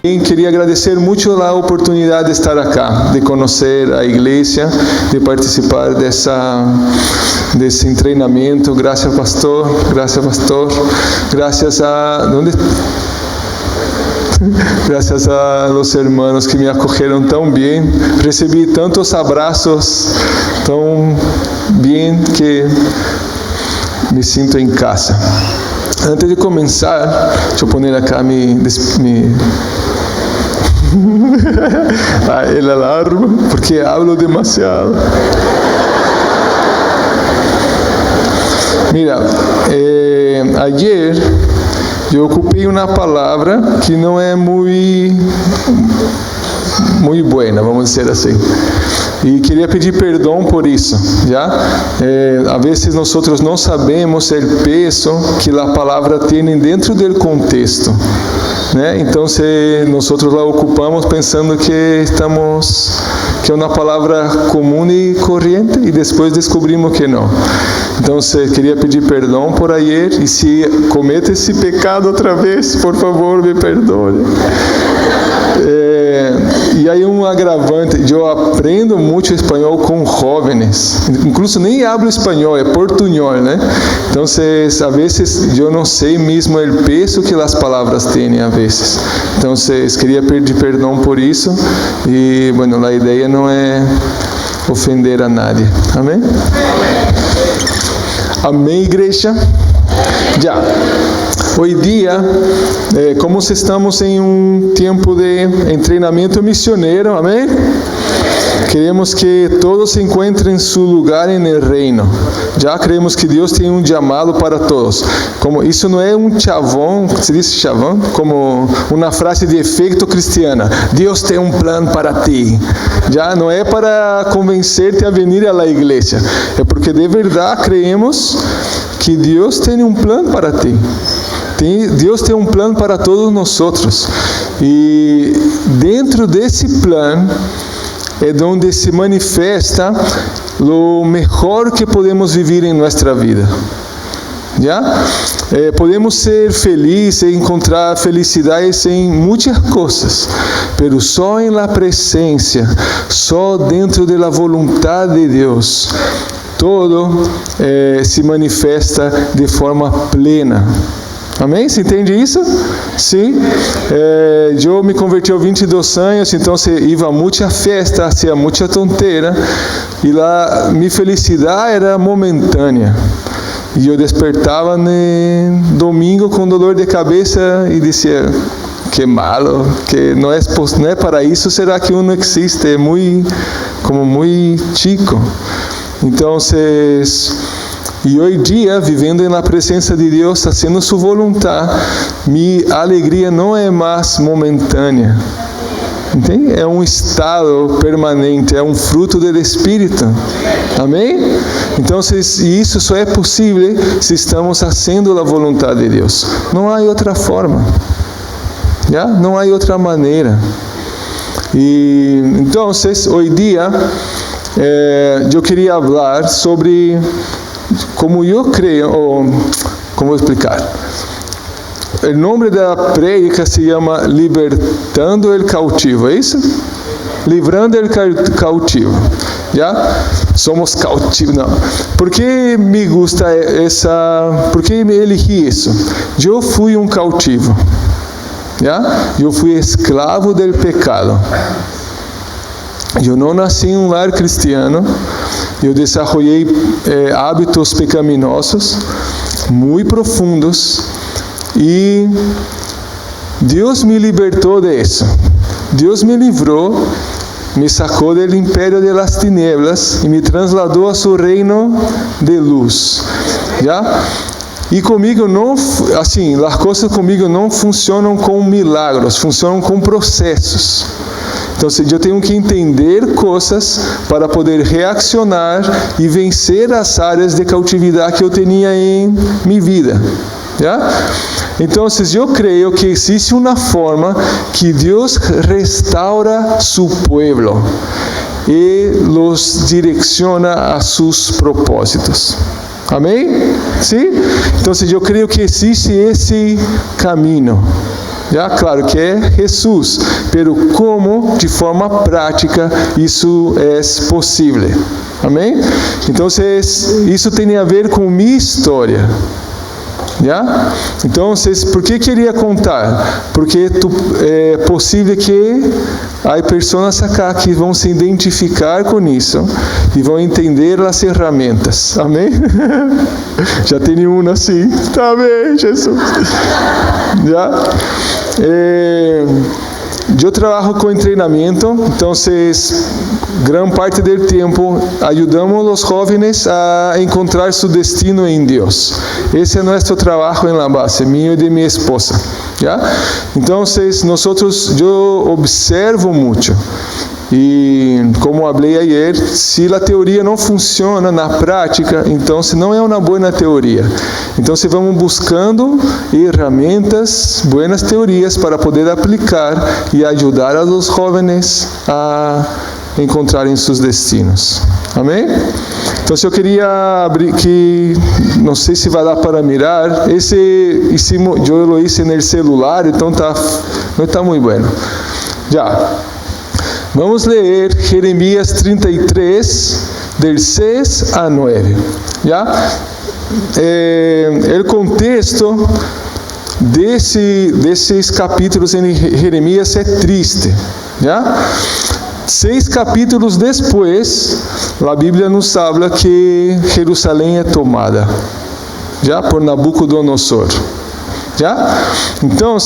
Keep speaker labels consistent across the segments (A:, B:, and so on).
A: Queria agradecer muito a oportunidade de estar acá, de conhecer a igreja, de participar desse treinamento. Graças, pastor. Graças, pastor. Graças a... Graças a los hermanos que me acolheram tão bem. Recebi tantos abraços tão bem que me sinto em casa. Antes de começar, deixa eu pôr acá el alarma, porque hablo demasiado. Mira, ayer eu ocupei uma palavra que não é muito buena, vamos dizer assim. E queria pedir perdão por isso, já? A vezes nós não sabemos o peso que a palavra tem dentro do contexto, né? Então, se nós la ocupamos pensando que é uma palavra comum e corrente, e depois descobrimos que não. Então, queria pedir perdão por ayer, e se comete esse pecado outra vez, por favor, me perdoe. E aí um agravante, eu aprendo muito espanhol com jovens, incluso nem hablo espanhol, é portunhol, né? Então, a vezes eu não sei mesmo o peso que as palavras têm a vezes. Então, queria pedir perdão por isso, e, bueno, a ideia não é ofender a nadie. Amém? Amém, igreja? Já. Hoje dia, como estamos em tempo de treinamento missioneiro, amém? Queremos que todos encontrem seu lugar no reino. Já creemos que Deus tem chamado para todos. Como isso não é chavão, se diz chavão, como uma frase de efeito cristiana. Deus tem plano para ti. Já não é para convencer-te a vir à igreja. É porque de verdade creemos que Deus tem plano para ti. Deus tem plano para todos nós. E dentro desse plano é onde se manifesta o melhor que podemos viver em nossa vida. Já? Podemos ser felizes e encontrar felicidades em muitas coisas, mas só em la presença, só dentro da vontade de Deus, todo se manifesta de forma plena. Amém? Você entende isso? Sim. Eu me converti aos 22 anos, então ia a muita festa, fazia muita tonteira, e lá minha felicidade era momentânea. E eu despertava no domingo com dor de cabeça e dizia: que malo, que não é para isso, será que não existe? É muito chico. Então, e hoje dia, vivendo na presença de Deus, fazendo sua vontade, minha alegria não é mais momentânea. Entende? É um estado permanente, é um fruto do Espírito. Amém? Então, isso só é possível se estamos fazendo a vontade de Deus. Não há outra forma. Já? Não há outra maneira. E então, hoje dia, eu queria falar sobre como eu creio, como explicar. O nome da prédica se chama Libertando o Cautivo, é isso? Livrando o cautivo. Já? Somos cautivos, não. Por que me gusta por que me elegi isso? Eu fui um cautivo. Já? Eu fui escravo do pecado. Eu não nasci em lar cristiano. Eu desenvolvi hábitos pecaminosos muito profundos, e Deus me libertou disso. Deus me livrou, me sacou do império de las tinieblas e me trasladou a seu reino de luz. Já? E comigo não, assim, as coisas comigo não funcionam com milagros, funcionam com processos. Então, eu tenho que entender coisas para poder reaccionar e vencer as áreas de cautividade que eu tinha em minha vida. Já? Então, eu creio que existe uma forma que Deus restaura seu povo e los direciona a seus propósitos. Amém? Sim? Então, eu creio que existe esse caminho. Já, claro que é Jesus, pero como de forma prática isso é possível. Amém? Então, isso tem a ver com minha história. Já? Então, por que queria contar? Porque é possível que há pessoas acá que vão se identificar com isso e vão entender as ferramentas. Amém? Já tem uma assim. Tá bem, Jesus. Já? Eu trabalho com treinamento, então, grande parte do tempo ajudamos os jovens a encontrar seu destino em Deus. Esse é nosso trabalho na base, meu e de minha esposa. ¿Ya? Então, eu observo muito. E, como falei ayer, se a teoria não funciona na prática, então não é uma boa teoria. Então, vamos buscando ferramentas, boas teorias para poder aplicar e ajudar a os jovens a encontrarem seus destinos. Amém? Então, eu queria abrir que, não sei se vai dar para mirar, eu lo hice no celular, então não está muito bom. Já. Vamos ler Jeremias 33, del 6 a 9. ¿Ya? El contexto desses capítulos em Jeremias é triste. ¿Ya? 6 capítulos depois, a Bíblia nos fala que Jerusalém é tomada, já por Nabucodonosor. Já? Então,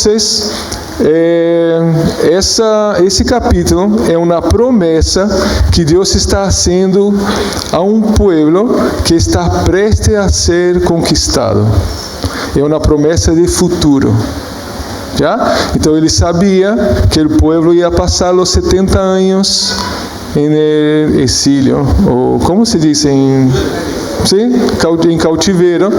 A: esse capítulo é uma promessa que Deus está fazendo a um povo que está prestes a ser conquistado. É uma promessa de futuro. Já? Então ele sabia que o povo ia passar os 70 anos em exílio, ou como se diz em cautiveiro.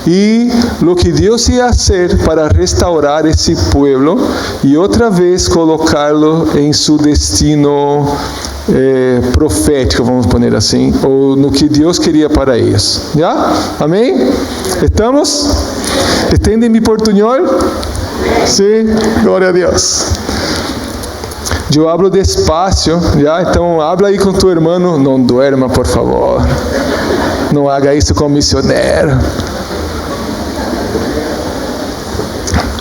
A: E o que Deus ia fazer para restaurar esse povo e outra vez colocá-lo em seu destino profético, vamos dizer assim, ou no que Deus queria para eles. Já? Amém? Estamos? Entendem mi portunhol? Sim? Glória a Deus. Eu hablo despacio, já? Então, habla aí com tu irmão, não duerma, por favor. Não haga isso com missionário.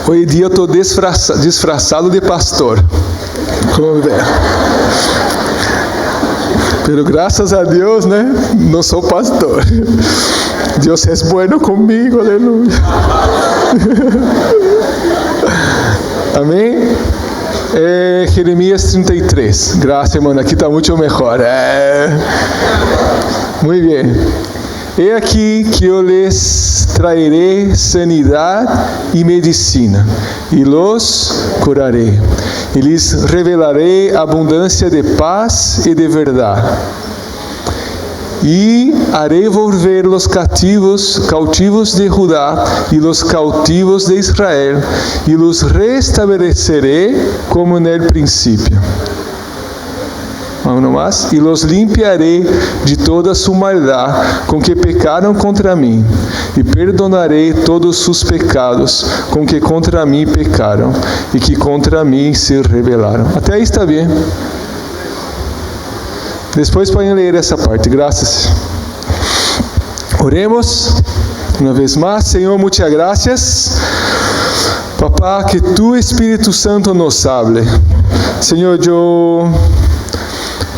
A: Hoje em dia eu estou disfarçado de pastor. Como ver? Pero graças a Deus, né? Não sou pastor. Deus é bueno comigo, aleluia. Amém? Jeremias 33. Graças, irmão. Aqui está muito melhor. Muito bem. É aqui que eu lhes trairei sanidade e medicina, e los curarei, e lhes revelarei abundância de paz e de verdade. E harei volver os cautivos de Judá e os cautivos de Israel, e los restabelecerei como no princípio. E los limpiarei de toda sua maldade com que pecaram contra mim, e perdonarei todos os pecados com que contra mim pecaram, e que contra mim se rebelaram. Até aí está bem. Depois podem ler essa parte. Graças. Oremos uma vez mais. Senhor, muitas graças. Papá, que tu Espírito Santo nos hable. Senhor, eu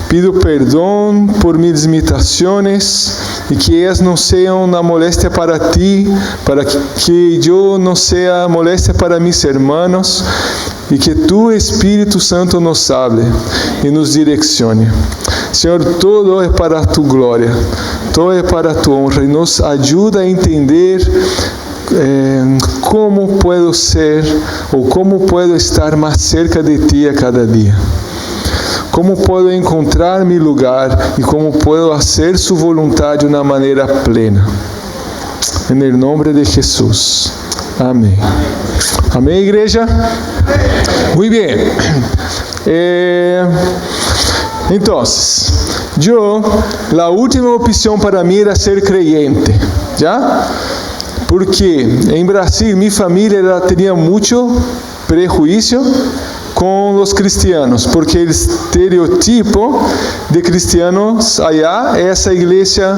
A: pido perdão por minhas limitações e que elas não sejam uma moléstia para ti, para que eu não seja moléstia para meus irmãos, e que tu Espírito Santo nos hable e nos direcione. Senhor, todo é para tu glória, todo é para tu honra, e nos ajuda a entender como puedo ser ou como puedo estar mais cerca de ti a cada dia. Como posso encontrar meu lugar e como posso fazer sua vontade de uma maneira plena. Em nome de Jesus. Amém. Amém, igreja? Muito bem. Então, a última opção para mim era ser creyente. Já? Porque em Brasil, minha família ela tinha muito prejuízo com os cristianos, porque o estereotipo de cristianos allá é essa igreja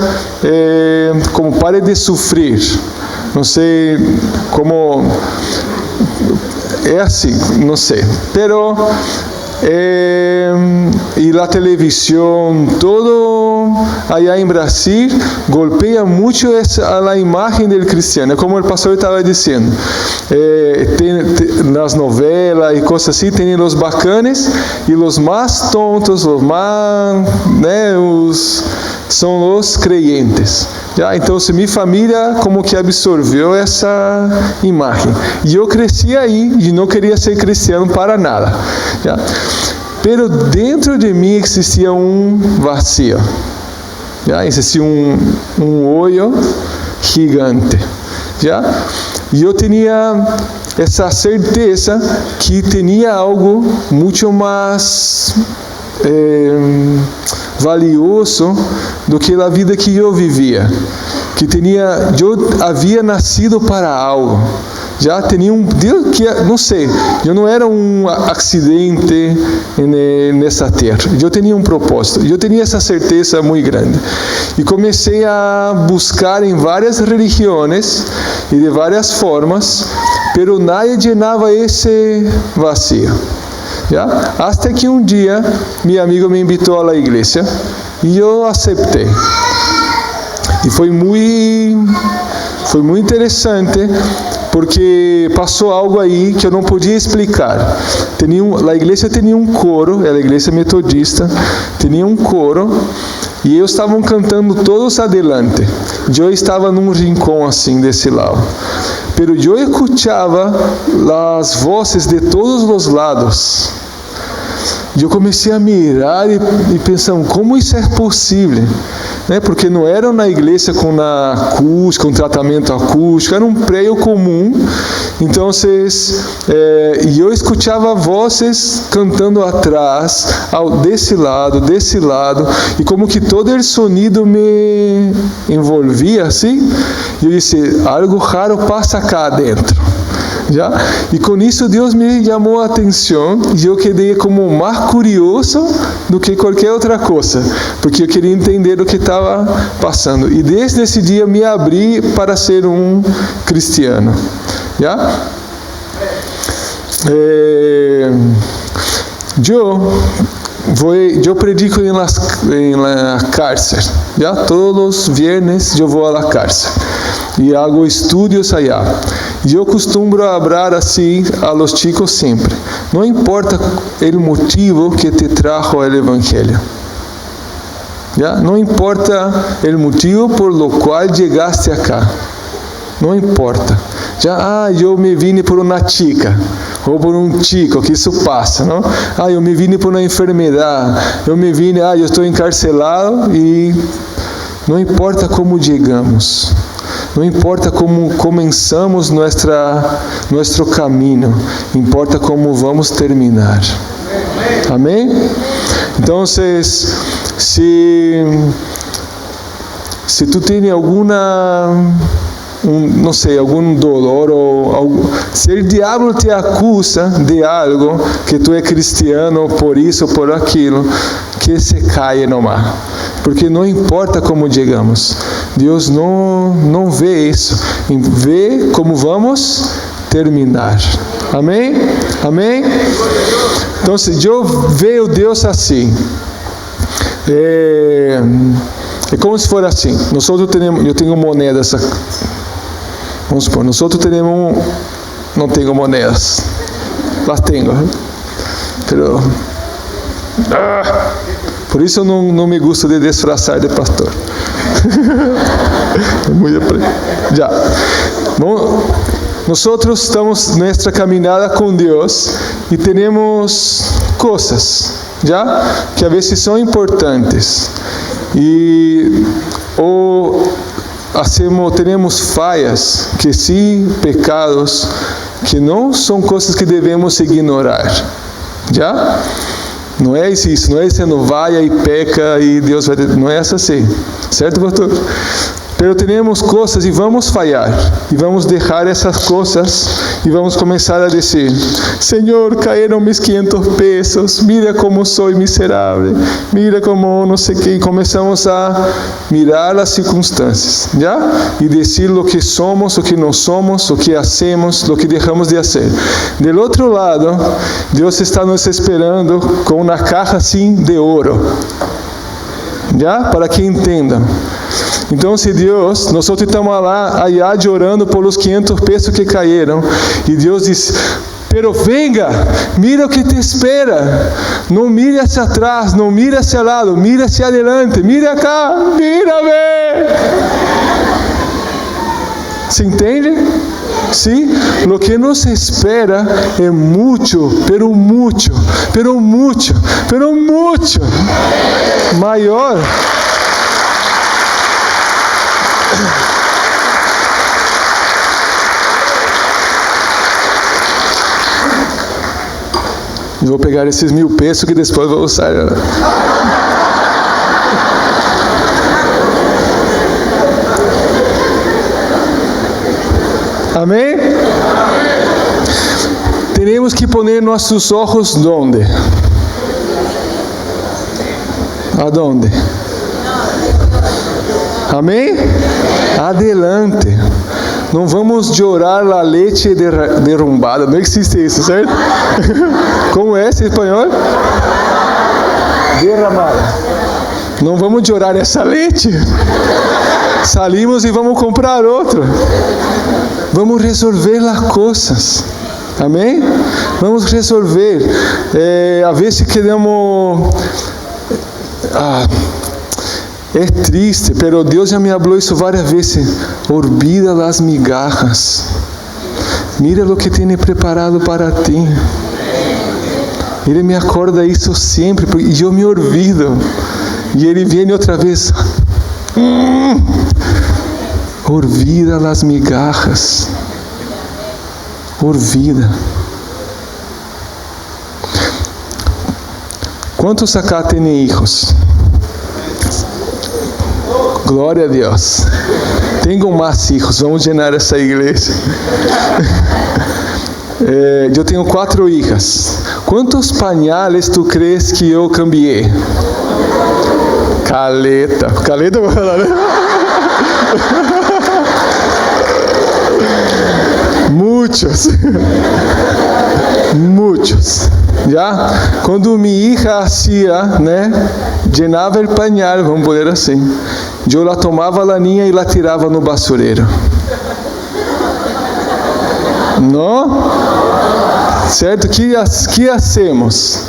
A: como pare de sofrer. Não sei como é assim, não sei. Pero e a televisão, todo allá em Brasil golpea muito a imagem do cristiano. Como o pastor estava dizendo, nas novelas e coisas assim, tem os bacanes e os mais tontos, os mais, são os creyentes. Então, minha família como que absorveu essa imagem. E eu cresci aí e não queria ser cristiano para nada. Pero dentro de mim existia um vazio. Existia um olho gigante. E eu tinha essa certeza que tinha algo muito mais valioso do que a vida que eu vivia, eu havia nascido para algo, já tinha Deus que não sei, eu não era um acidente nessa terra, eu tinha um propósito, eu tinha essa certeza muito grande, e comecei a buscar em várias religiões e de várias formas, pero nada llenava esse vazio. Até que um dia, meu amigo me invitou à igreja e eu aceitei. E foi muito interessante, porque passou algo aí que eu não podia explicar. A igreja tinha um coro, era a igreja metodista, tinha um coro, e eles estavam cantando todos adelante. Eu estava num rincão assim, desse lado. Pero eu escutava as vozes de todos os lados. E eu comecei a mirar e pensar, como isso é possível? Porque não era na igreja com tratamento acústico, era um prédio comum. Então, e eu escutava vozes cantando atrás, desse lado, e como que todo o sonido me envolvia assim. E eu disse, algo raro passa cá dentro. E com isso Deus me chamou a atenção e eu quedei como mais curioso do que qualquer outra coisa, porque eu queria entender o que estava passando. E desde esse dia me abri para ser um cristiano. Eu predico em la cárcel. Todos os viernes eu vou à cárcel e hago estudos allá. E eu costumo hablar assim a los chicos sempre. Não importa o motivo que te trajo o evangelho. Não importa o motivo por lo qual chegaste acá. Não importa. Eu me vine por uma chica ou por um chico, que isso passa, não? Eu me vine por uma enfermidade. Eu estou encarcelado e não importa como chegamos. Não importa como começamos nosso caminho, importa como vamos terminar. Amém? Então, se tu tens algum dolor ou algo, se o diabo te acusa de algo, que tu é cristiano por isso ou por aquilo, que se caia no mar. Porque não importa como chegamos, Deus não vê isso, vê como vamos terminar. Amém? Amém? Então, eu vejo Deus assim. É como se for assim. Eu tenho moedas. Vamos supor, nós temos não tenho moedas. Las tenho. Pero por isso eu não me gosto de disfrazar de pastor. Já. Nós estamos nesta caminhada com Deus e temos coisas, que a vezes são importantes. Temos falhas, que sim, pecados, que não são coisas que devemos ignorar. Não é isso, não é você não vai e peca e Deus vai... Não é assim, certo, pastor? Pero tenemos cosas e vamos falhar. E vamos deixar essas coisas e vamos começar a dizer: Senhor, caíram mis 500 pesos, mira como sou miserável, mira como não sei o que. E começamos a mirar as circunstâncias, já? E dizer o que somos, o que não somos, o que hacemos, o que deixamos de fazer. Do outro lado, Deus está nos esperando com uma caja assim de ouro, já? Para que entendam. Então, se Deus, nós estamos lá, allá, orando por os 500 pesos que caíram, e Deus diz: pero venga, mira o que te espera, não mire hacia atrás, não mire hacia lado, mire hacia adelante, mire acá, mírame. ¿Se entende? Sí, lo que nos espera é mucho, pero mucho, pero mucho, pero mucho maior. Eu vou pegar esses 1000 pesos que depois vou usar. Amém? Temos que poner nossos olhos onde? Aonde? Amém? Adelante. Não vamos chorar a leite derrumbada. Não existe isso, certo? Como é esse espanhol? Derramada. Não vamos chorar essa leite. Salimos e vamos comprar outro. Vamos resolver as coisas. Amém? Vamos resolver. A vezes queremos... É triste, pero Deus já me falou isso várias vezes. Olvida as migajas. Mira o que tem preparado para ti. Ele me acorda isso sempre, e eu me olvido. E ele vem outra vez. Olvida as migajas. Olvida. Quantos acá têm filhos? Glória a Deus. Tenho mais filhos. Vamos llenar essa igreja. Eu tenho 4 hijas. Quantos pañales tu crees que eu cambiei? Caleta. Caleta, vou falar, né? Muitos. Muitos. Já? Quando minha hija hacía, né? Llenava o pañal, vamos dizer assim. Eu la tomava a linha e la tirava no basureiro. Não? Certo? Que hacemos?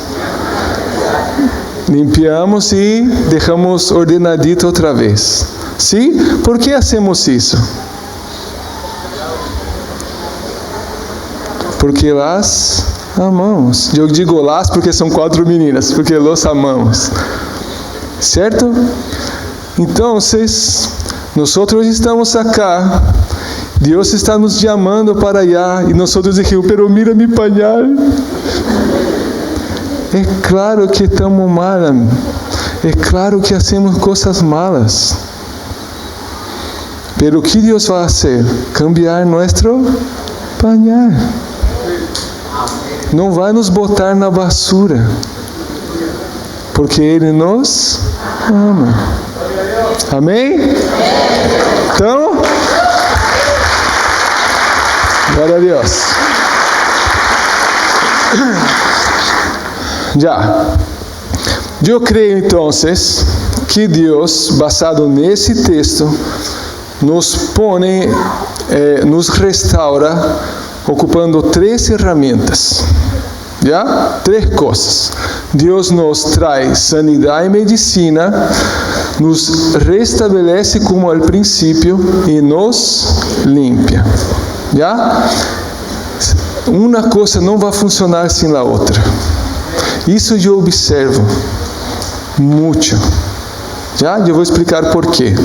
A: Limpiamos e deixamos ordenadito outra vez. Sim? Por que hacemos isso? Porque las amamos. Eu digo las porque são 4 meninas, porque los amamos. Certo? Então, nós estamos acá. Deus está nos chamando para allá e nós dizemos: pero mira mi pañal. É claro que estamos mal. É claro que hacemos coisas malas. Pero o que Deus vai fazer? Cambiar nosso pañal. Não vai nos botar na basura. Porque Ele nos ama. Amém? Então, glória a Deus. Já. Eu creio então que Deus, basado nesse texto, nos põe, nos restaura, ocupando 3 ferramentas. Já? 3 coisas. Deus nos traz sanidade e medicina, nos restabelece como ao princípio e nos limpa. Já? Uma coisa não vai funcionar sem a outra. Isso eu observo muito. Já? Eu vou explicar por quê.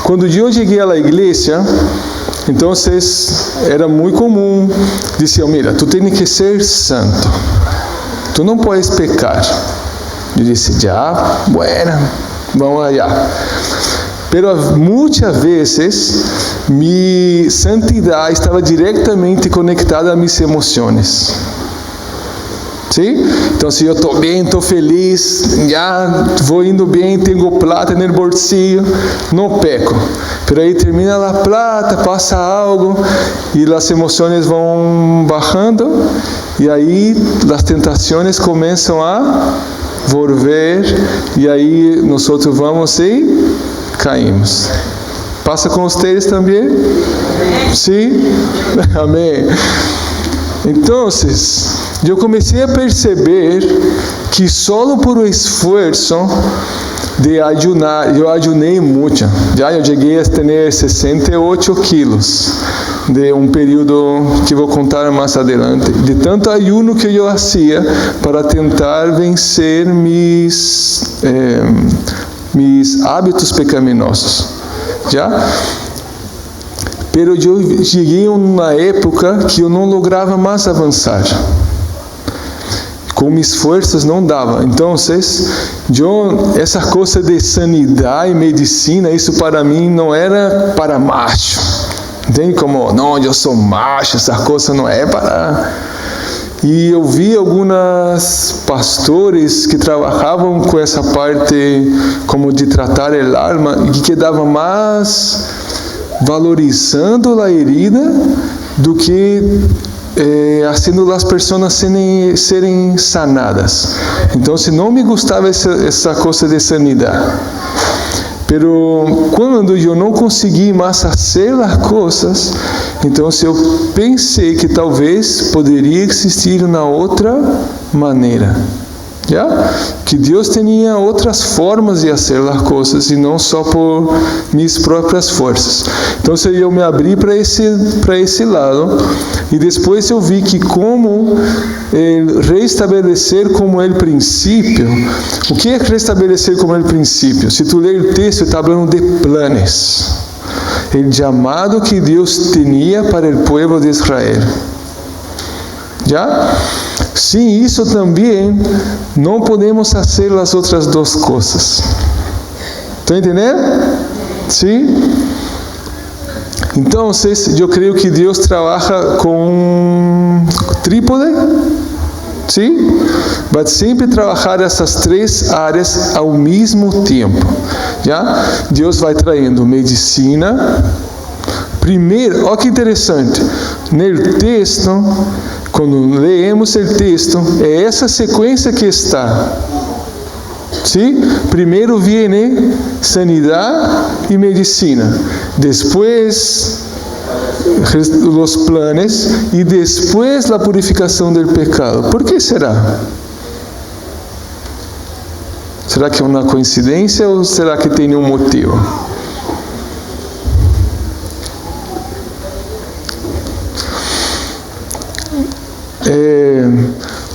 A: Quando eu cheguei à igreja, então era muito comum dizer: mira, tu tens que ser santo, tu não podes pecar. Eu disse: já, bueno, vamos allá. Pero muitas vezes, minha santidade estava diretamente conectada a minhas emoções. Sim? Então, se eu estou bem, estou feliz, já vou indo bem, tenho plata no bolsillo, não peco. Pero aí termina a plata, passa algo e as emoções vão bajando e aí as tentações começam a volver e aí nós vamos e caímos. Passa com vocês também? Sim? Amém. Então, eu comecei a perceber que só por o esforço de ayunar, eu ayunei muito. Já eu cheguei a ter 68 quilos de um período que vou contar mais adelante, de tanto ayuno que eu fazia para tentar vencer mis hábitos pecaminosos. Já? Pero eu cheguei a uma época que eu não lograva mais avançar. Com minhas forças não dava. Então, essa coisa de sanidade e medicina, isso para mim não era para macho. Entende como? Não, eu sou macho, essa coisa não é para... E eu vi alguns pastores que trabalhavam com essa parte como de tratar a alma e que davam mais valorizando a herida do que fazendo as pessoas serem sanadas. Então, se não me gostava essa coisa de sanidade. Pero quando eu não consegui mais fazer as coisas, então eu pensei que talvez poderia existir uma outra maneira. Já? Que Deus tinha outras formas de fazer as coisas e não só por minhas próprias forças. Então eu me abri para esse lado e depois eu vi que como restabelecer como é o princípio. O que é restabelecer como é o princípio? Se tu ler o texto, está falando de planos. O chamado que Deus tinha para o povo de Israel. Já? Sem isso também não podemos fazer as outras duas coisas. Estão entendendo? Sim? Então, eu creio que Deus trabalha com trípode. Sim? Vai sempre trabalhar essas três áreas ao mesmo tempo. Já? Deus vai traindo medicina. Primeiro, olha que interessante. No texto, quando leemos o texto, é essa sequência que está. Sim? Primeiro vem sanidade e medicina. Depois os planos e depois a purificação do pecado. Por que será? Será que é uma coincidência ou será que tem um motivo?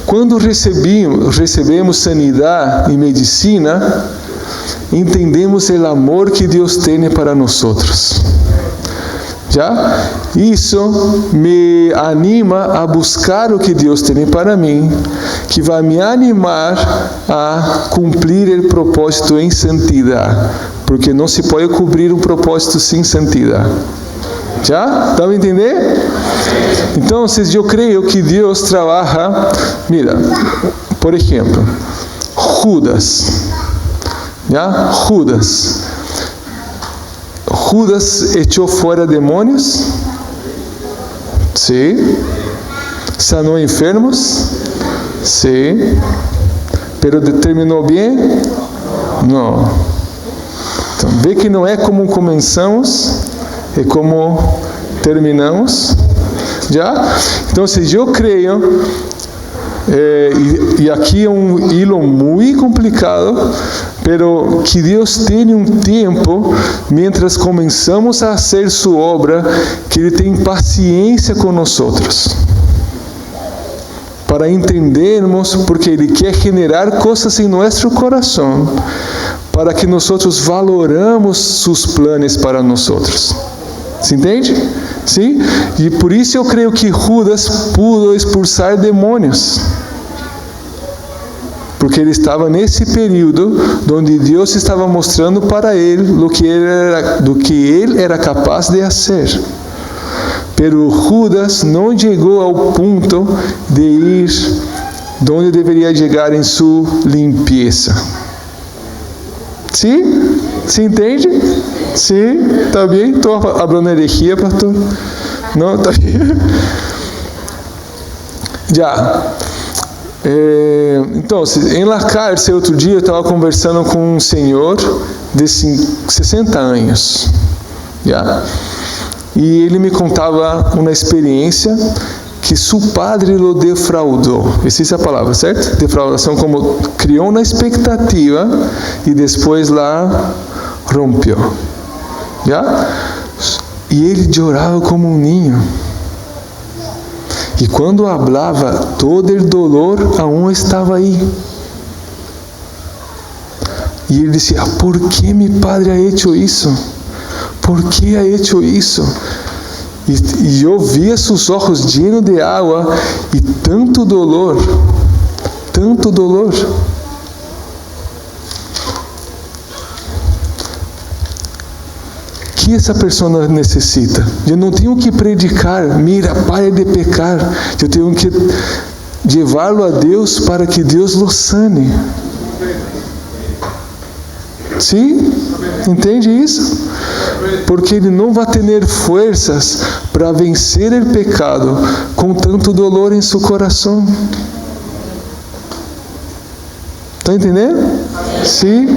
A: Quando recebemos sanidade e medicina, entendemos o amor que Deus tem para nós. Já? Isso me anima a buscar o que Deus tem para mim, que vai me animar a cumprir o propósito em santidade, porque não se pode cumprir um propósito sem santidade. Já? Estão entendendo? Então, eu creio que Deus trabalha. Mira, por exemplo, Judas. Já? Judas echou fora demônios? Sim. Sanou enfermos? Sim. Pero terminou bem? Não. Então, vê que não é como começamos, é como terminamos. Já? Então, eu creio, e aqui é um hilo muito complicado, pero que Deus tem um tempo, mientras começamos a fazer sua obra, que Ele tem paciência com nós, para entendermos, porque Ele quer generar coisas em nosso coração, para que nós valoramos seus planos para nós. Se entende? Sim? E por isso eu creio que Judas pudo expulsar demônios. porque ele estava nesse período onde Deus estava mostrando para ele do que ele era capaz de fazer. Pero Judas não chegou ao ponto de ir onde deveria chegar em sua limpeza. Sim? Se entende? Sim? Está bem? Estou falando herejia, pastor? Não? Está bem? Já. Então, em la cárcel, outro dia eu estava conversando com um senhor de 60 anos. Já. E ele me contava uma experiência que seu padre o defraudou. Existe a palavra, certo? Defraudação, como criou uma expectativa e depois lá rompeu. Já? E ele chorava como um ninho. E quando falava, todo o dolor aún estava aí. E ele dizia: ¿por que mi padre ha hecho isso? ¿Por que ha hecho isso? E eu via seus olhos llenos de água e tanto dolor, tanto dolor. Que essa pessoa necessita? Eu não tenho que predicar, mira, pare de pecar. Eu tenho que levá-lo a Deus para que Deus lo sane. Sim? Entende isso? Porque ele não vai ter forças para vencer o pecado com tanto dolor em seu coração. Está entendendo? Sim?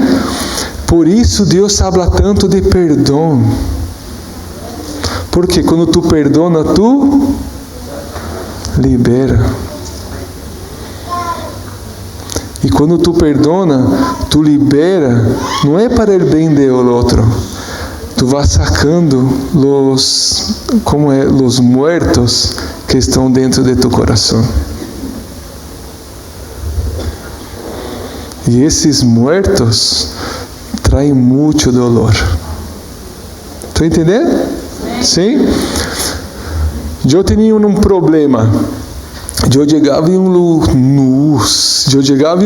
A: Por isso Deus habla tanto de perdão. Porque quando tu perdona, tu libera. E quando tu perdona, tu libera, não é para o bem do outro. Tu vas sacando os muertos que estão dentro de tu coração. E esses muertos traem muito dolor. Estou entendendo? Sim? Eu tinha um problema. Eu chegava em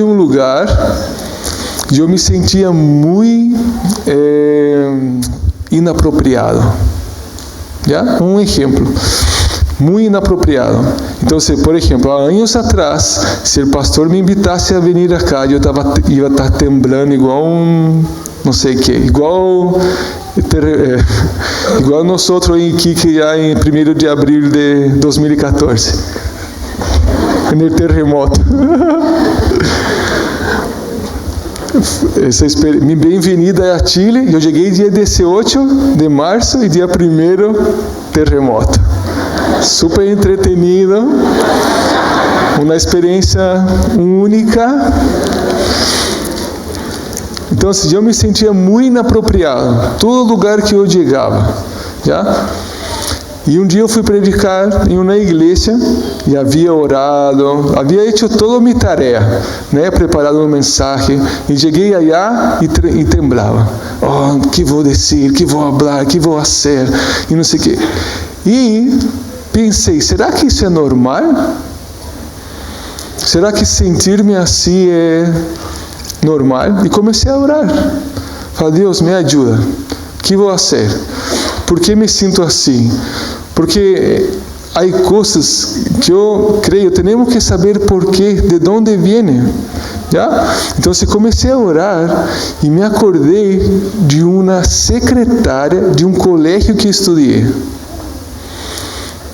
A: um lugar e eu me sentia muito inapropriado. Já? Um exemplo. Muito inapropriado. Então, por exemplo, há anos atrás, se o pastor me invitasse a vir cá, eu ia estar temblando igual não sei o que, igual nós outros em Iquique, já em 1º de abril de 2014, no terremoto. Bem-vinda a Chile. Eu cheguei dia 18 de março e dia 1º terremoto. Super entretenido, uma experiência única. Então, eu me sentia muito inapropriado, todo lugar que eu chegava, já? E um dia eu fui predicar em uma igreja e havia orado, havia feito toda a minha tarefa, né? Preparado uma mensagem, e cheguei allá e temblava. Oh, que vou dizer, que vou falar, que vou fazer, e não sei o quê. E pensei, será que isso é normal? Será que sentir-me assim é normal? E comecei a orar. Falei: Deus, me ajuda. O que vou fazer? Por que me sinto assim? Porque há coisas que eu creio, temos que saber por quê, de onde vem. Já? Então, comecei a orar e me acordei de uma secretária de um colégio que estudei.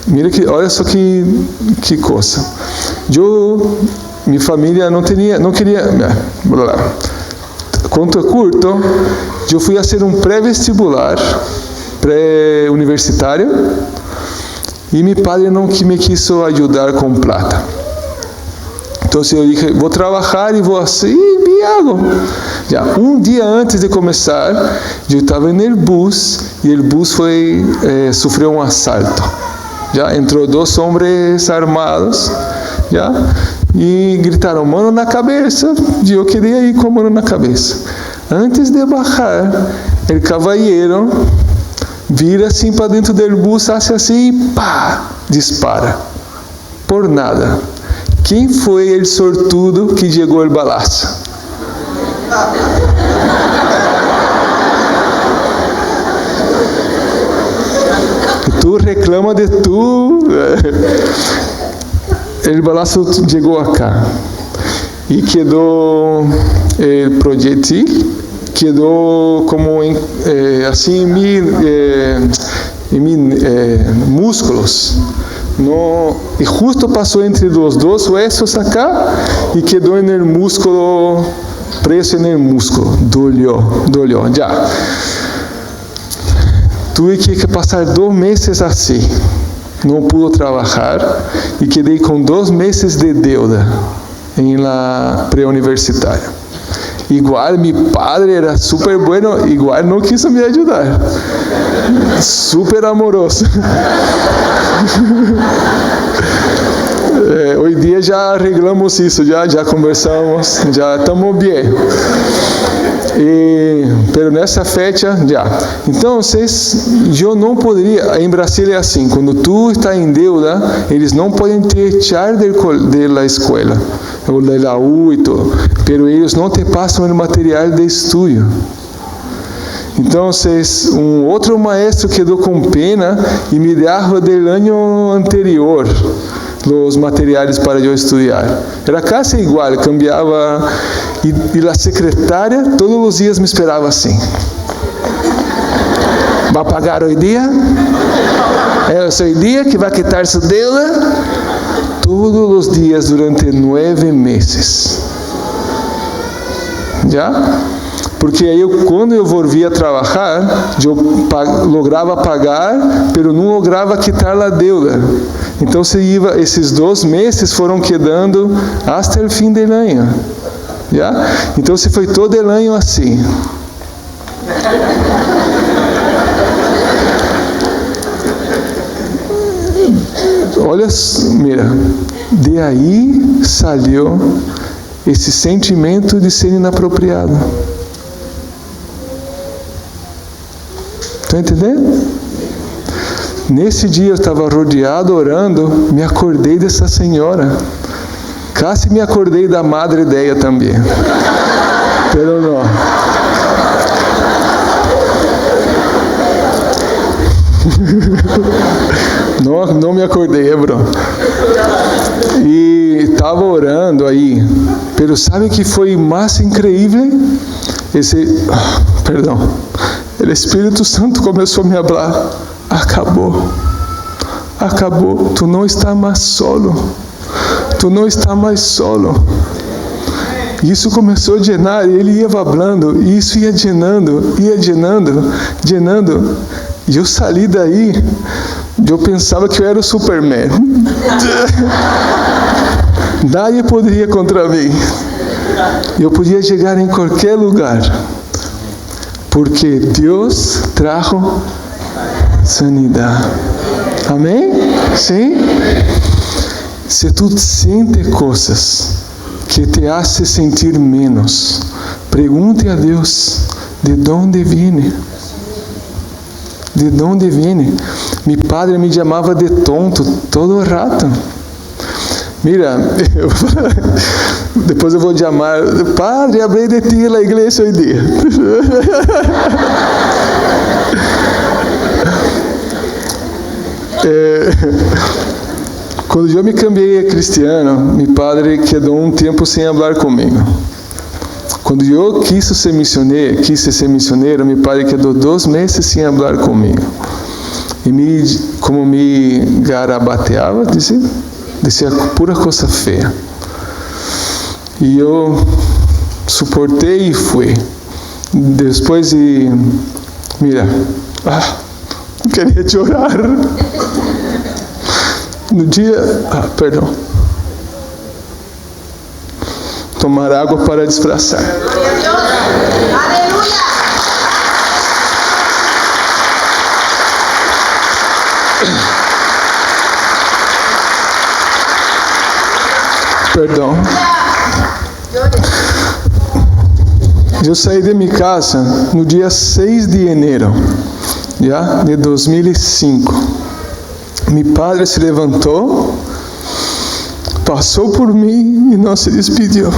A: Mira que, olha só que coisa. Minha família não queria. Conto curto, eu fui fazer um pré-vestibular, pré-universitário, e meu padre não me quis ajudar com plata. Então eu disse: vou trabalhar e vou assim, e hago. Já, um dia antes de começar, eu estava no bus e o bus sofreu um assalto. Já entrou 2 homens armados, já, e gritaram: mano na cabeça. E eu queria ir com a mano na cabeça. Antes de bajar, o cavalheiro vira assim para dentro do bus, hace assim e pá, dispara. Por nada. quem foi o sortudo que chegou ao balaço? Tu reclama de tu. O balaço chegou acá. E quedou o projetil, quedou como assim em músculos. No, e justo passou entre os dois huesos acá e quedou no músculo, preso no músculo. Dolió, já. Tive que passar 2 meses assim. Não pude trabalhar e quedei com 2 meses de deuda em la pré-universitária. Igual, meu padre era super bueno, igual não quis me ajudar. Super amoroso. Hoje dia já arreglamos isso, já conversamos, já estamos bem. Pero nessa fecha, já. Então, eu não poderia, em Brasília é assim, quando tu está em deuda, eles não podem te echar da escola, ou da U e tudo, pero eles não te passam o material de estudo. Então, outro maestro quedou com pena e me deu do ano anterior os materiais para eu estudar. Era quase igual, cambiava. E a secretária todos os dias me esperava assim. Vai pagar hoje dia? É hoje dia que vai quitar sua deuda? Todos os dias durante 9 meses. Já? Porque aí quando eu volvia a trabalhar, eu lograva pagar, mas não lograva quitar a deuda. Então esses 2 meses foram quedando até o fim do ano. Já? Então se foi todo o ano assim. Olha, mira, de aí saiu esse sentimento de ser inapropriado. Está entendendo? Nesse dia eu estava rodeado, orando, me acordei dessa senhora. Quase me acordei da madre dela também. Pero não. Não me acordei, bro. E estava orando aí. Pero sabe que foi mais incrível? O Espírito Santo começou a me falar. Acabou. Tu não está mais solo. Tu não está mais solo. Isso começou a llenar, ele ia falando, e isso ia llenando. E eu saí daí, eu pensava que eu era o Superman. Nadie poderia contra mim. Eu podia chegar em qualquer lugar, porque Deus trajo sanidade. Amém? Sim? Se tu sente coisas que te hacen sentir menos, pergunte a Deus, ¿de onde viene? ¿De onde viene? Mi padre me chamava de tonto todo o rato. Mira, depois eu vou chamar, padre, hablei de ti na igreja hoje dia. Quando eu me cambiei a cristiano, meu padre quedou tempo sem falar comigo. Quando eu quis ser missioneiro, meu padre quedou 2 meses sem falar comigo. E como me garabateava, dizia pura coisa feia. E eu suportei e fui. Depois mira, eu queria chorar. No dia, perdão. Tomar água para disfarçar. Aleluia! Perdão. Eu saí de minha casa no dia 6 de janeiro, de 2005. Meu padre se levantou, passou por mim e não se despediu.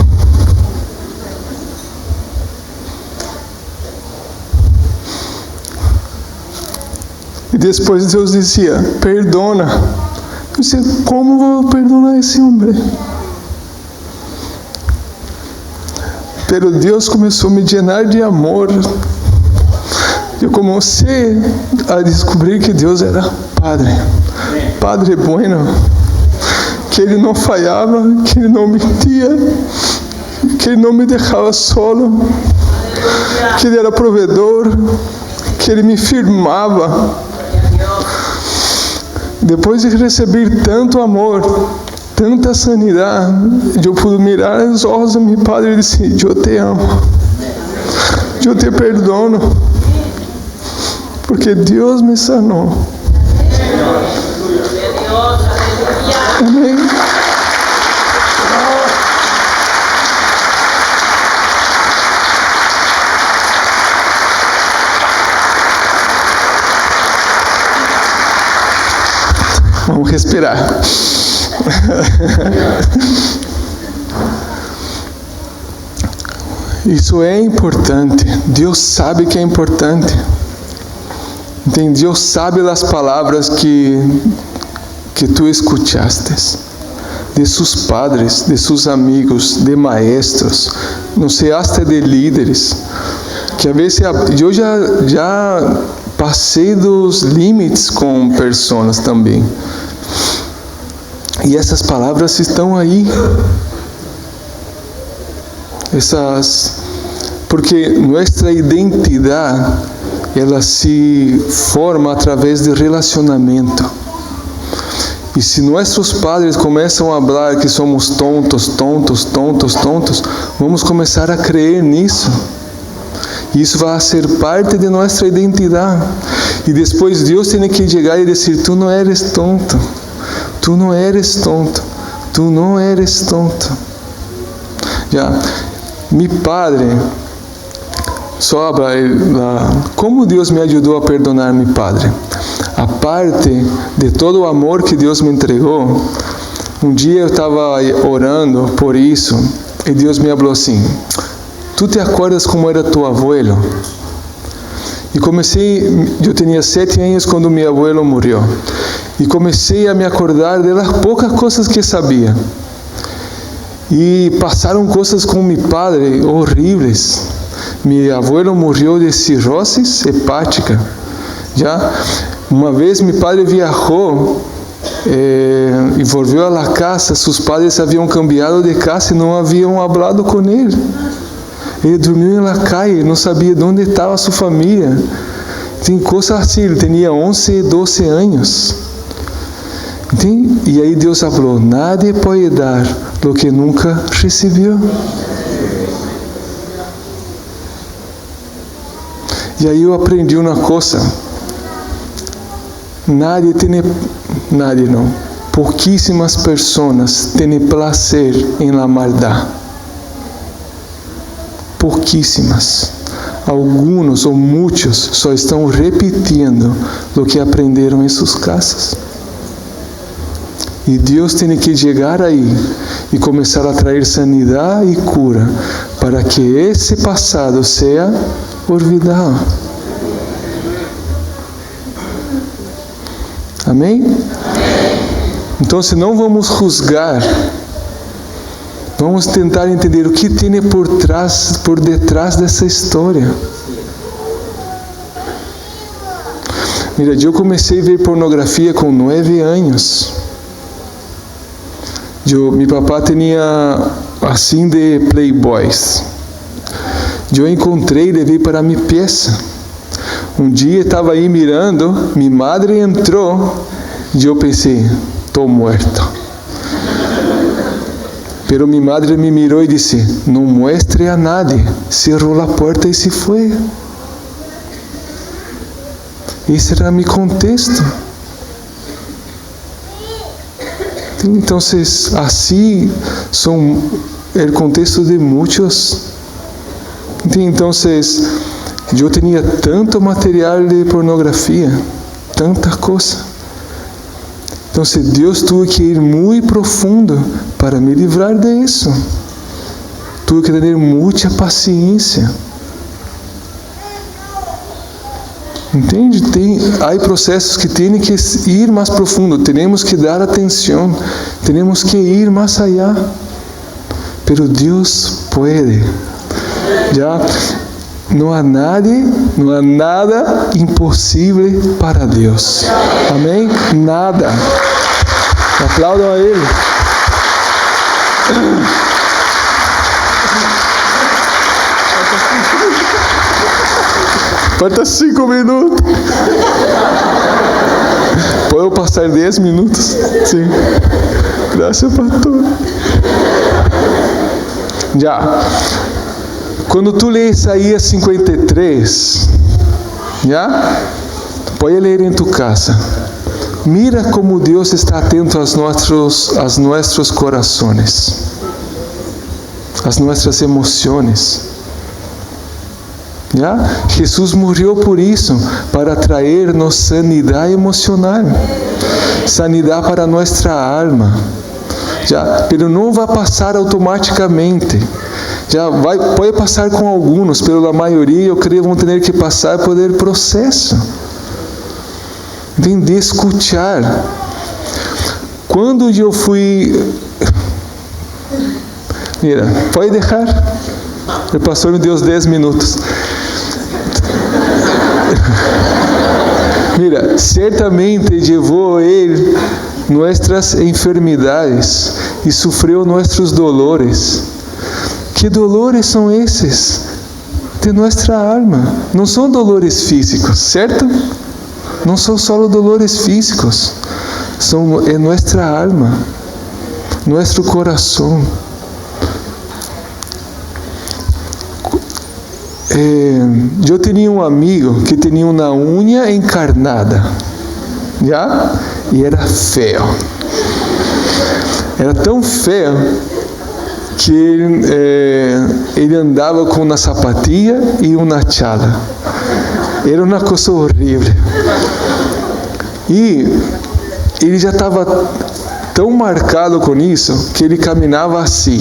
A: E depois Deus dizia, perdona. Eu disse, como vou perdonar esse homem? Pero Deus começou a me llenar de amor. Eu comecei a descobrir que Deus era Padre. Padre bueno. Que Ele não falhava, que Ele não mentia, que Ele não me deixava solo, que Ele era provedor, que Ele me firmava. Depois de receber tanto amor, tanta sanidade, eu pude mirar nos olhos do meu Padre e dizer, eu te amo, eu te perdono, porque Deus me sanou. Amém? Vamos respirar. Isso é importante. Deus sabe que é importante. Entende? Deus sabe as palavras que tu escutaste, de seus padres, de seus amigos, de maestros, não sei, até de líderes, que às vezes eu já passei dos limites com pessoas também. E essas palavras estão aí. Porque nossa identidade, ela se forma através de relacionamento. E se nossos padres começam a falar que somos tontos, vamos começar a crer nisso. E isso vai ser parte de nossa identidade. E depois Deus tem que chegar e dizer, tu não eres tonto. Tu não eres tonto. Tu não eres tonto. Já, meu Padre, como Deus me ajudou a perdonar meu Padre. A parte de todo o amor que Deus me entregou, um dia eu estava orando por isso, e Deus me falou assim, tu te acordas como era tu abuelo? E eu tinha 7 anos quando meu abuelo morreu. E comecei a me acordar das poucas coisas que sabia. E passaram coisas com meu padre horríveis. Meu abuelo morreu de cirrose hepática. Já uma vez meu padre viajou e voltou à casa. Seus padres haviam cambiado de casa e não haviam falado com ele. Ele dormiu na calle, não sabia de onde estava sua família. Tem coisas assim, ele tinha 11, 12 anos. Entende? E aí Deus falou, nadie pode dar o que nunca recebeu. E aí eu aprendi uma coisa. Pouquíssimas pessoas têm prazer em la maldade. Pouquíssimas. Alguns ou muitos só estão repetindo o que aprenderam em suas casas. E Deus tem que chegar aí e começar a trazer sanidade e cura para que esse passado seja olvidado. Amém? Então, se não vamos julgar, vamos tentar entender o que tem por detrás dessa história. Mira, eu comecei a ver pornografia com 9 anos. Meu papá tinha assim de playboys. Eu encontrei e levei para minha peça. Um dia estava aí mirando, minha madre entrou e eu pensei, estou morto. Pero minha madre me mirou e disse, não muestre a nadie. Cerrou a porta e se foi. Esse era meu contexto. Então, assim são o contexto de muitos. Então, eu tinha tanto material de pornografia, tanta coisa. Então, Deus tuvo que ir muito profundo para me livrar disso. Tuve que ter muita paciência. Entende? Há processos que têm que ir mais profundo. Temos que dar atenção. Temos que ir mais allá. Pero Deus pode. Já não há nada impossível para Deus. Amém? Nada. Aplaudam a Ele. Falta 5 minutos. Pode passar 10 minutos? Sim. Graças, pastor. Já. Quando tu lê Isaías 53, já? Pode ler em tu casa. Mira como Deus está atento aos nossos corações, às nossas emoções. Já? Jesus morreu por isso, para trazer-nos sanidade emocional, sanidade para nossa alma. Já? Pero não vai passar automaticamente. Pode passar com alguns, pela maioria, eu creio, vão ter que passar por esse processo. De escutar. Quando eu fui... Mira, pode deixar? O pastor me deu os 10 minutos. Mira, certamente levou ele nossas enfermidades e sofreu nossos dolores. Que dolores são esses? De nossa alma. Não são dolores físicos, certo? Não são só dolores físicos. É nossa alma, nosso coração. Eu tinha um amigo que tinha uma unha encarnada, já? E era feio. Era tão feio que ele andava com uma sapatilha e uma chala. Era uma coisa horrível. E ele já estava tão marcado com isso que ele caminhava assim,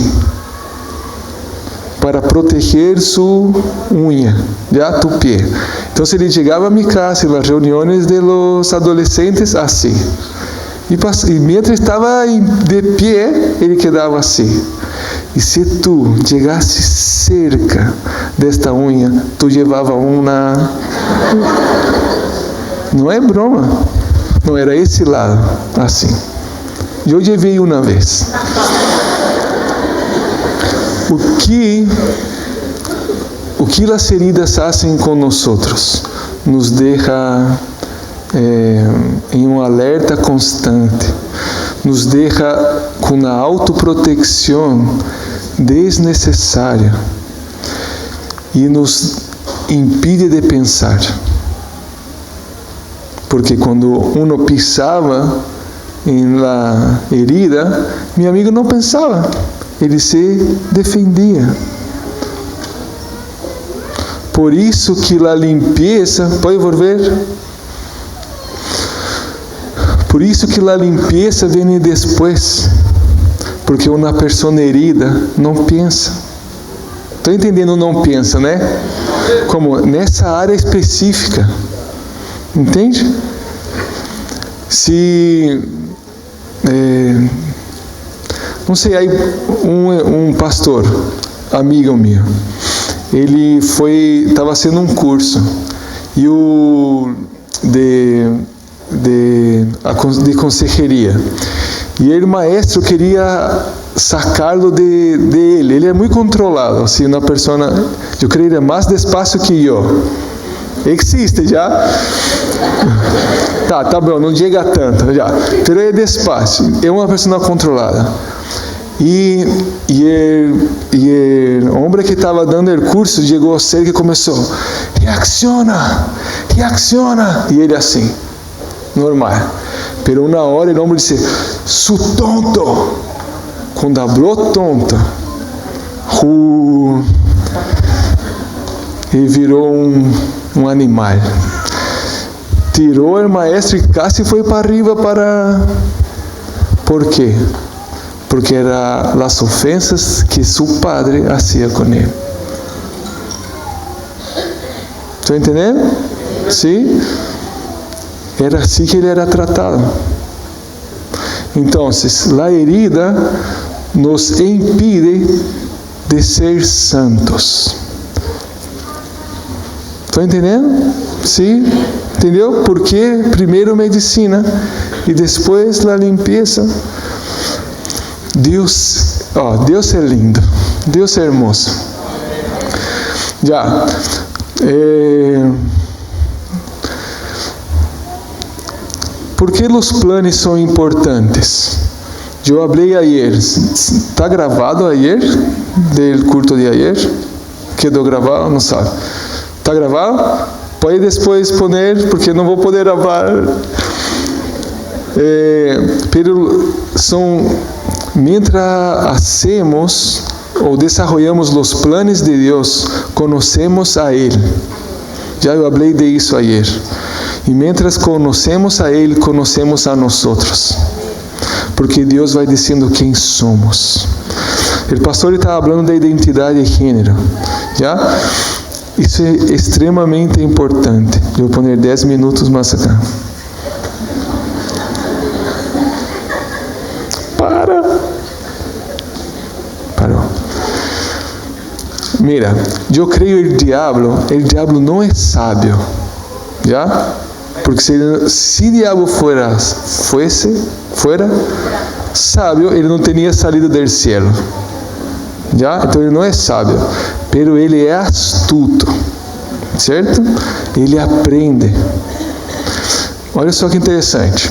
A: para proteger sua unha, já tu pé. Então, se ele chegava a minha casa, nas reuniões de los adolescentes, assim. E mientras estava de pé, ele quedava assim. E se tu chegasse cerca desta unha, tu levava uma... Não é broma. Não era esse lado, assim. Eu levei uma vez. O que as feridas fazem com nós? Nos deixa em um alerta constante, nos deixa com uma autoproteção desnecessária e nos impede de pensar. Porque quando uno pisava em la herida, meu amigo não pensava. Ele se defendia. Por isso que a limpeza, pode volver? Por isso que a limpeza vem depois. Porque uma pessoa herida não pensa. Estou entendendo? Não pensa, né? Como nessa área específica. Entende? Se... não sei, aí um pastor, amigo meu, ele estava fazendo um curso e de consejeria, e ele, maestro, queria sacá-lo de ele. Ele é muito controlado, assim, uma pessoa, eu creio, ele é mais despacio que eu. Existe já? Tá bom, não chega tanto já. Pero é despacio, é uma pessoa controlada. E o homem que estava dando o curso chegou a ser que começou: reacciona. E ele assim, normal. Pero uma hora o homem disse: su tonto. Quando falou tonto, ele virou um animal. virou o maestro e casi foi para arriba para... ¿Por quê? Porque eram as ofensas que seu padre fazia com ele. ¿Estão entendendo? Sim? Era assim que ele era tratado. Então, a herida nos impede de ser santos. Estão entendendo? Sim? Entendeu? Porque primeiro medicina e depois a limpeza. Deus é lindo. Deus é hermoso. Já. ¿Por que os planos são importantes? Eu falei ayer. ¿Está gravado ayer? Del culto de ayer? ¿Quedou gravado? Não sabe. ¿Está gravado? Pode depois poner, porque não vou poder gravar. Pero mientras hacemos ou desarrollamos os planos de Deus, conhecemos a Ele. Já eu falei de isso ayer. E mientras conhecemos a Ele, conhecemos a nós outros. Porque Deus vai dizendo quem somos. O pastor estava falando da identidade de gênero. Já? Isso é extremamente importante. Eu vou poner 10 minutos mais acá. Parou. Mira, eu creio o diabo não é sábio. Já? Porque se o diabo fosse sábio, ele não teria salido do céu. Já? Então ele não é sábio, pero ele é astuto, certo? Ele aprende. Olha só que interessante.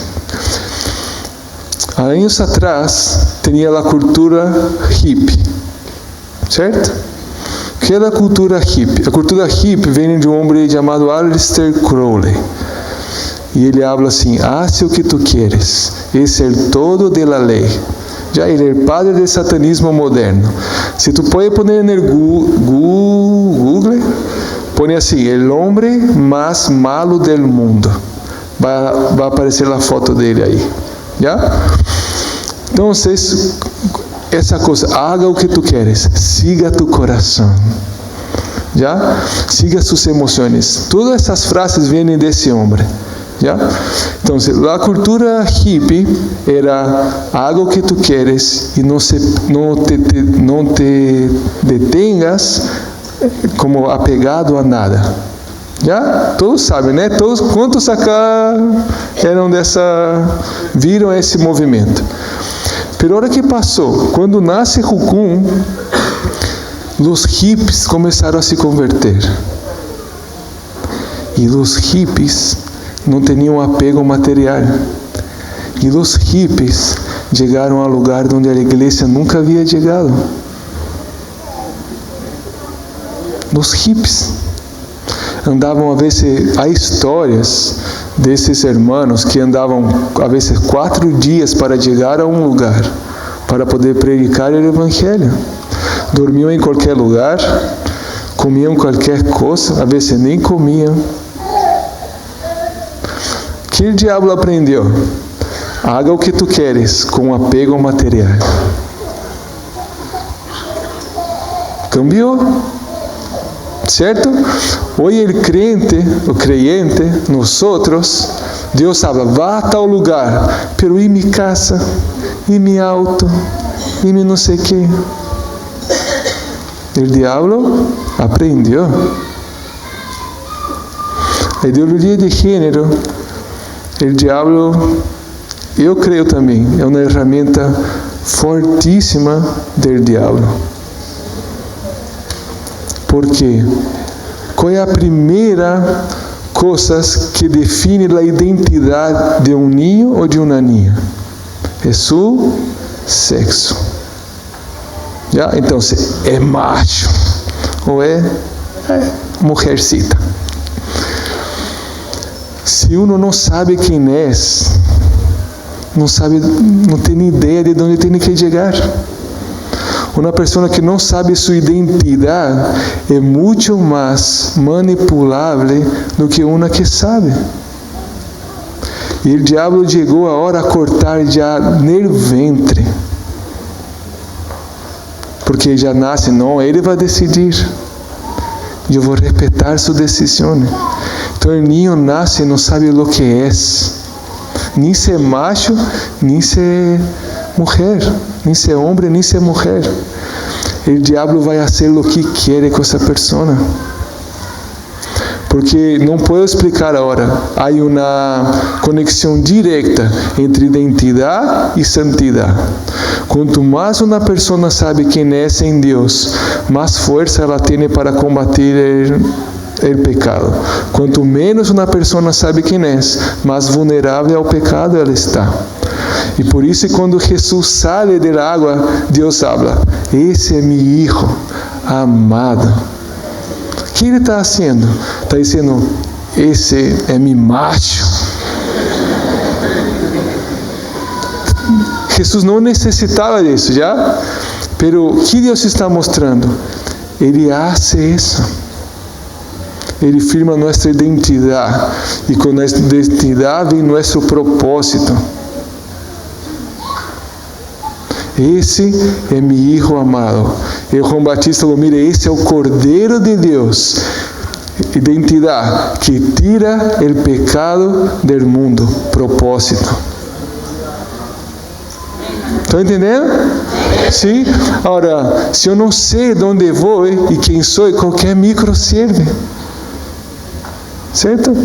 A: Há anos atrás, tinha a cultura hippie, certo? O que é a cultura hippie? A cultura hippie vem de um homem chamado Aleister Crowley. E ele habla assim: hace o que tu quieres, esse é o todo de la lei. Já ele é o padre do satanismo moderno. Se tu pode poner no Google, põe assim: el hombre mais malo del mundo. Vai aparecer a foto dele aí. Já? Então, essa coisa, haga o que tu queres, siga tu coração. Já? Siga suas emoções. Todas essas frases vêm desse homem. Já? Então, a cultura hippie era haga o que tu queres e não te detengas como apegado a nada. Já? Todos sabem, né? Quantos acá viram esse movimento? Pero a hora que passou, quando nasce Hukum, os hippies começaram a se converter. E os hippies não tinham apego material. E os hippies chegaram a lugar onde a igreja nunca havia chegado. Os hippies andavam, a vezes, há histórias desses irmãos que andavam, a vezes, 4 dias para chegar a um lugar, para poder predicar o evangelho. Dormiam em qualquer lugar, comiam qualquer coisa, a vezes nem comiam. Que o diabo aprendeu? Haga o que tu queres, com apego material. Cambiou. Certo? Hoje o creyente, nós outros, Deus habla, vá a tal lugar, pero e minha casa, e meu auto, e meu não sei o que. O diabo aprendeu. A ideologia de gênero, o diabo, eu creio também, é uma ferramenta fortíssima do diabo. Por quê? Qual é a primeira coisa que define a identidade de um ninho ou de uma ninha? É seu sexo. Já? Então, se é macho ou é mulhercita. Se uno não sabe quem é, não tem ideia de onde tem que chegar. Uma pessoa que não sabe sua identidade é muito mais manipulável do que uma que sabe. E o diabo chegou a hora a cortar já no ventre. Porque já nasce, não, ele vai decidir. Eu vou respeitar sua decisão. Então o ninho nasce e não sabe o que é. Nem ser macho, nem ser mulher. Nem ser homem, nem ser mulher. O diabo vai fazer o que quer com essa pessoa. Porque não posso explicar agora. Há uma conexão direta entre identidade e santidade. Quanto mais uma pessoa sabe quem é em Deus, mais força ela tem para combater o pecado. Quanto menos uma pessoa sabe quem é, mais vulnerável ao pecado ela está. E por isso, quando Jesus sai da água, Deus fala: esse é meu filho amado. O que ele está fazendo? Está dizendo: esse é meu macho. Jesus não necessitava disso, já? Pero o que Deus está mostrando? Ele faz isso. Ele firma nossa identidade. E com nossa identidade vem nosso propósito. Esse é meu filho amado. E João Batista falou: mire, esse é o Cordeiro de Deus. Identidade que tira o pecado do mundo. Propósito. Estão entendendo? Sim? Agora, se eu não sei de onde vou e quem sou, qualquer micro serve. Certo?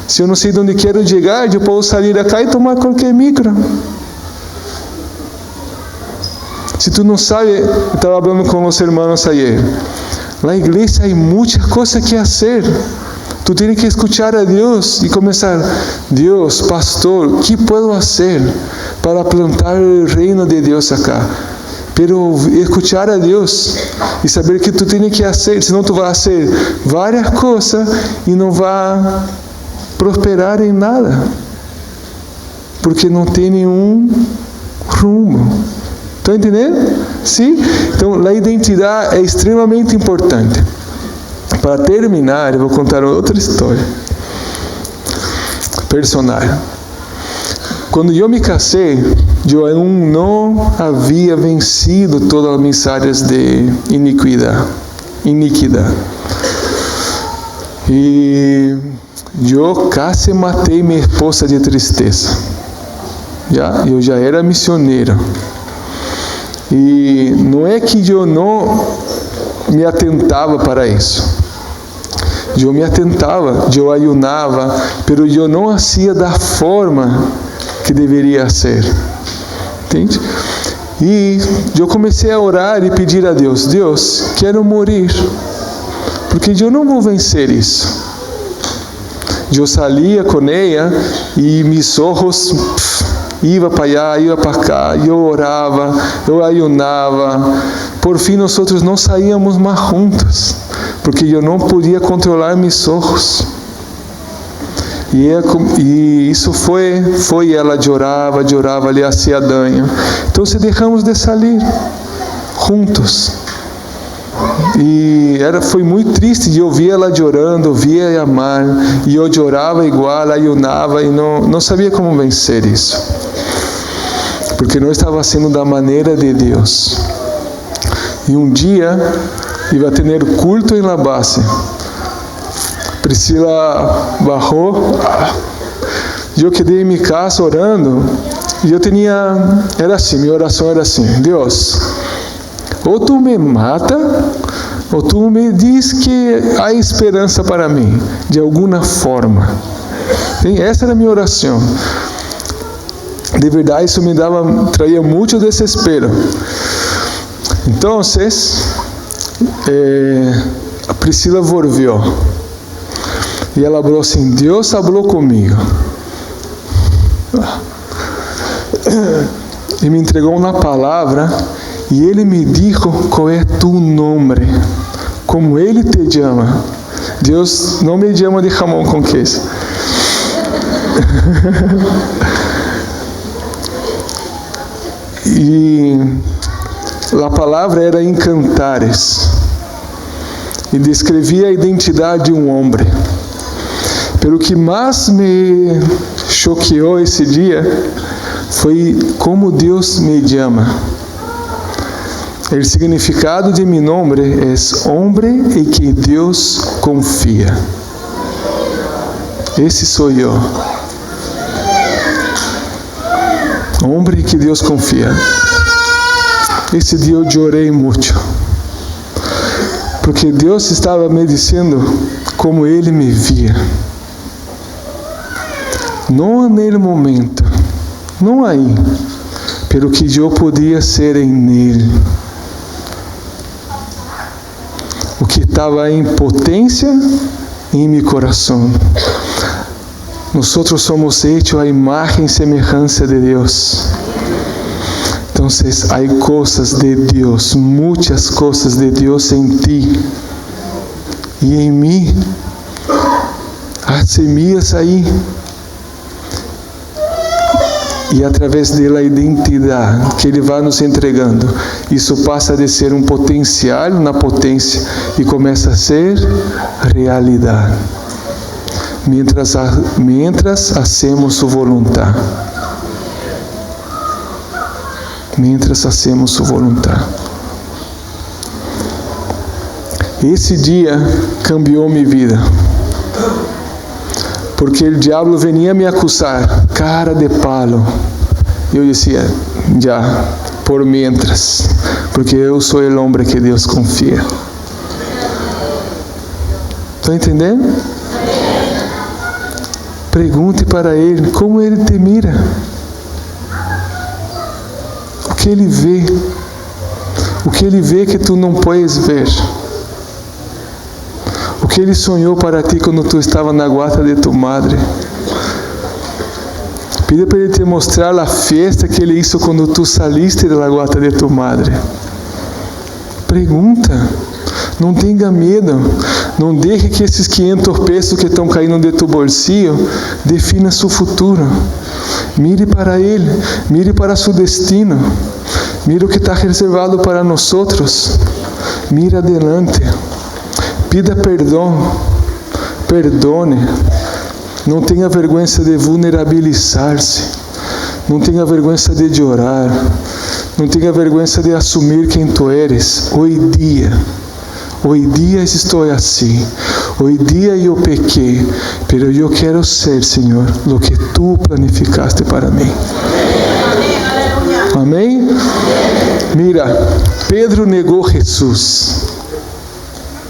A: Se eu não sei de onde quero chegar, eu posso sair da cá e tomar qualquer micro. Se tu não sabe, eu estava falando com os irmãos ayer. Na igreja há muita coisa que fazer. Tu tens que escutar a Deus e começar: Deus, pastor, o que posso fazer para plantar o reino de Deus acá? Pero escutar a Deus e saber que tu tens que fazer, senão tu vai fazer várias coisas e não vai prosperar em nada, porque não tem nenhum rumo. Estão entendendo? Sim? Então, a identidade é extremamente importante. Para terminar, eu vou contar outra história. Personagem. Quando eu me casei, eu não havia vencido todas as minhas áreas de iniquidade. E eu quase matei minha esposa de tristeza. Eu já era missioneiro. E não é que eu não me atentava para isso. Eu me atentava, eu ayunava, pero eu não fazia da forma que deveria ser. Entende? E eu comecei a orar e pedir a Deus: Deus, quero morrer, porque eu não vou vencer isso. Eu saía com ela e meus olhos iam para allá, iam para cá, eu orava, eu ayunava. Por fim, nós não saíamos mais juntos, porque eu não podia controlar meus olhos. E isso foi ela chorava, lhe fazia dano. Então, deixamos de sair juntos. E foi muito triste de ouvir ela chorando, ouvia ela amar, e eu chorava igual, ayunava, e não sabia como vencer isso, porque não estava sendo da maneira de Deus. E um dia ia ter culto em La Base. Priscila barrou. Eu quedei em minha casa orando. E eu era assim, minha oração era assim: Deus, ou tu me mata, ou tu me diz que há esperança para mim, de alguma forma. E essa era a minha oração. De verdade, isso traía muito desespero. Então, a Priscila volvió. E ela falou assim: Deus falou comigo. E me entregou uma palavra. E Ele me disse qual é tu nome. Como Ele te chama. Deus não me chama de jamón com queijo. E a palavra era encantares. E descrevia a identidade de um homem. Pelo que mais me choqueou esse dia foi como Deus me chama. O significado de meu nome é homem em que Deus confia. Esse sou eu. Homem em que Deus confia. Esse dia eu chorei muito. Porque Deus estava me dizendo como Ele me via. Não naquele momento, não aí, pelo que eu podia ser em Ele. O que estava em potência em meu coração. Nós somos hechos à imagem e semelhança de Deus. Então, há coisas de Deus, muitas coisas de Deus em ti e em mim. Há semillas aí. E através dela a identidade que Ele vai nos entregando, isso passa de ser um potencial na potência e começa a ser realidade. Mientras hacemos sua vontade. Mientras hacemos sua vontade. Esse dia cambiou minha vida. Porque o diabo vinha me acusar, cara de palo. Eu dizia, já, por mientras, porque eu sou o homem que Deus confia. Está entendendo? Pergunte para Ele como Ele te mira. O que Ele vê. O que Ele vê que tu não podes ver. O que Ele sonhou para ti quando tu estava na guata de tu madre. Pide para Ele te mostrar a festa que Ele hizo quando tu saliste da guata de tu madre. Pergunta. Não tenha medo. Não deixe que esses 500 pesos que estão caindo de tu bolsillo defina seu futuro. Mire para Ele. Mire para seu destino. Mire o que está reservado para nós outros. Mire adelante. Pida perdão. Perdone. Não tenha vergonha de vulnerabilizar-se. Não tenha vergonha de chorar. Não tenha vergonha de assumir quem tu eres. Hoy día estou assim. Hoy día eu pequei. Pero eu quero ser, Senhor, lo que tu planificaste para mim. Amém? Mira, Pedro negou Jesus.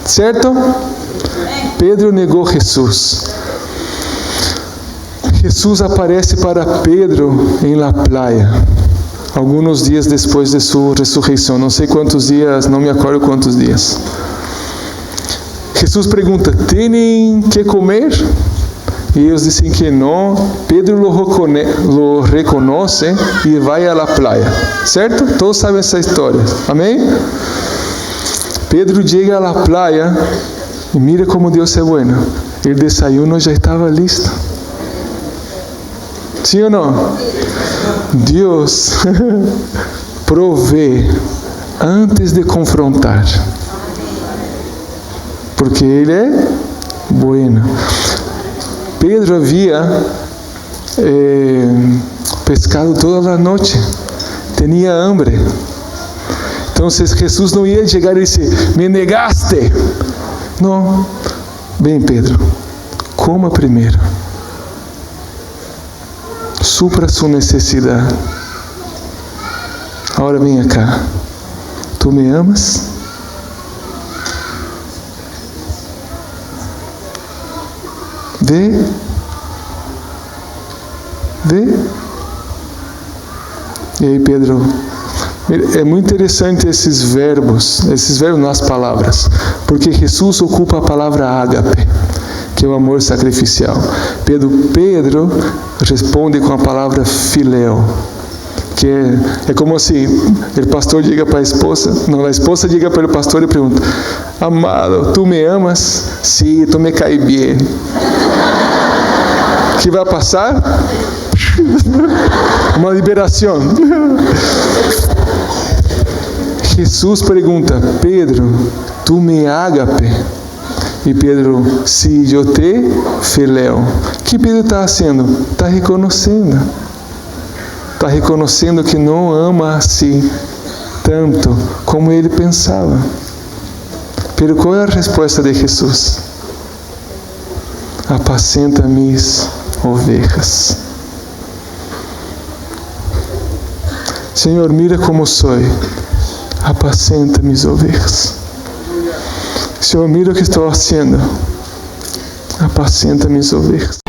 A: Certo? Pedro negou Jesus. Jesus aparece para Pedro em la playa. Alguns dias depois de sua ressurreição. Não sei quantos dias, não me acordo quantos dias. Jesus pergunta, ¿tienen que comer? E eles dizem que não. Pedro lo reconoce e vai a la playa. Certo? Todos sabem essa história. Amém? Pedro chega a la playa e mira como Deus é bueno. O desayuno já estava listo. Sim ou não? Deus provê antes de confrontar. Porque Ele é bueno. Pedro havia pescado toda a noite. Tinha hambre. Então Jesus não ia chegar e dizer, me negaste. Não. Bem, Pedro, coma primeiro. Supra sua necessidade. Agora vem cá. Tu me amas? Vê. E aí Pedro, é muito interessante esses verbos nas palavras, porque Jesus ocupa a palavra ágape, que é o amor sacrificial. Pedro responde com a palavra filéu, que é como se o pastor diga para a esposa diga para o pastor e pergunta, amado, tu me amas? Sim, tu me cai bem. O que vai passar? Uma liberação. Jesus pergunta, Pedro, tu me ágape? E Pedro, se eu te fileo. O que Pedro está fazendo? Está reconhecendo. Está reconhecendo que não ama a si tanto como ele pensava. Pero qual é a resposta de Jesus? Apacenta mis ovejas. Senhor, mira como sou. Apacenta mis ovejas. Senhor, mira o que estou fazendo. Apacenta mis ovejas.